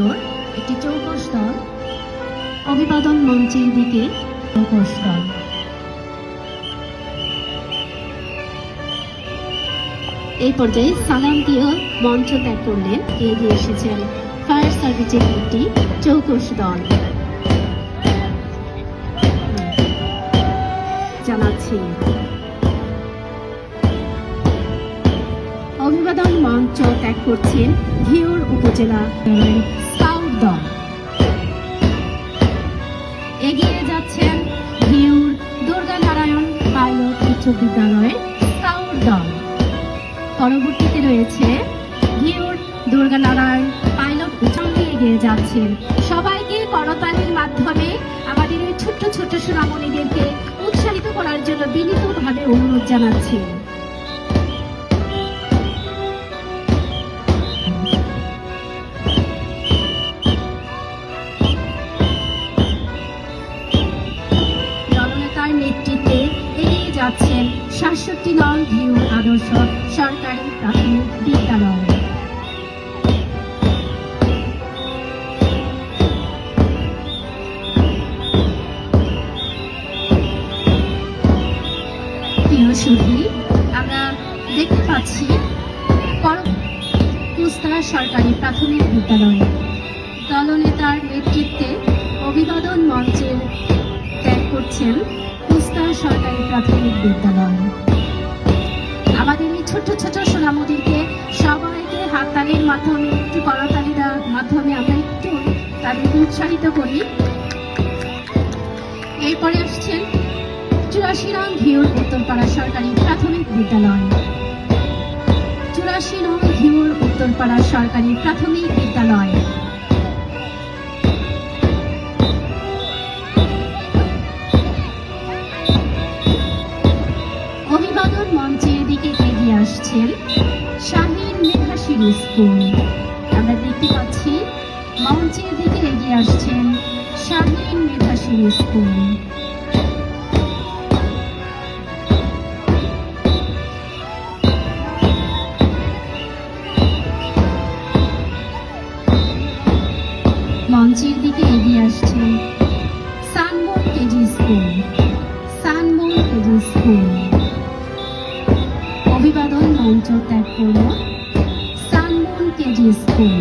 সুন্দর একটি চৌকস দল অভিবাদন মঞ্চের দিকে চৌকস দল। এই পর্যায়ে সালাম দিয়ে মঞ্চ ত্যাগ করলেন এগিয়ে এসেছেন ফায়ার সার্ভিসের একটি চৌকস দল। জানাচ্ছি অভিবাদন মঞ্চ ত্যাগ করছেন ঘিওর উপজেলা স্কাউট দল। এগিয়ে যাচ্ছেন ঘিওর দুর্গা নারায়ণ পাইলট উচ্চ বিদ্যালয়ের স্কাউট দল। পরবর্তীতে রয়েছে ঘিওর দুর্গা নারায়ণ পাইলট উচ্চে এগিয়ে যাচ্ছেন। সবাইকে করতালির মাধ্যমে আমাদের এই ছোট্ট ছোট্ট সোনামণিদেরকে উৎসাহিত করার জন্য বিনীতভাবে অনুরোধ জানাচ্ছি। জননেতার নেতৃত্বে এগিয়ে যাচ্ছেন ৬৭ নং ঘিওর আদর্শ সরকারি প্রাথমিক বিদ্যালয়। আমরা দেখতে পাচ্ছি কুস্তা সরকারি প্রাথমিক বিদ্যালয়ে দলনেতার নেতৃত্বে অভিবাদন মঞ্চের ত্যাগ করছেন কুস্তা সরকারি প্রাথমিক বিদ্যালয়। আমাদের এই ছোট্ট ছোট সোনামণিকে সবাইকে হাততালির মাধ্যমে একটু করতালির মাধ্যমে আমরা একটু তাদেরকে উৎসাহিত করি। এরপরে আসছেন ৮৪ নং ঘিওর উত্তরপাড়া সরকারি প্রাথমিক বিদ্যালয়। ৮৪ নং ঘিওর উত্তরপাড়া সরকারি প্রাথমিক বিদ্যালয়। অভিবাদন মঞ্চের দিকে এগিয়ে আসছেন শাহীন মেধাশীল স্কুল। আমরা দেখতে পাচ্ছি মঞ্চের দিকে এগিয়ে আসছেন শাহীন মেধাশীল স্কুল। মঞ্চের দিকে এগিয়ে আসছেন Sunmoon KG school. Sunmoon KG school. অভিবাদন মঞ্চ ত্যাগ করল সানমোন কেজি স্কুল।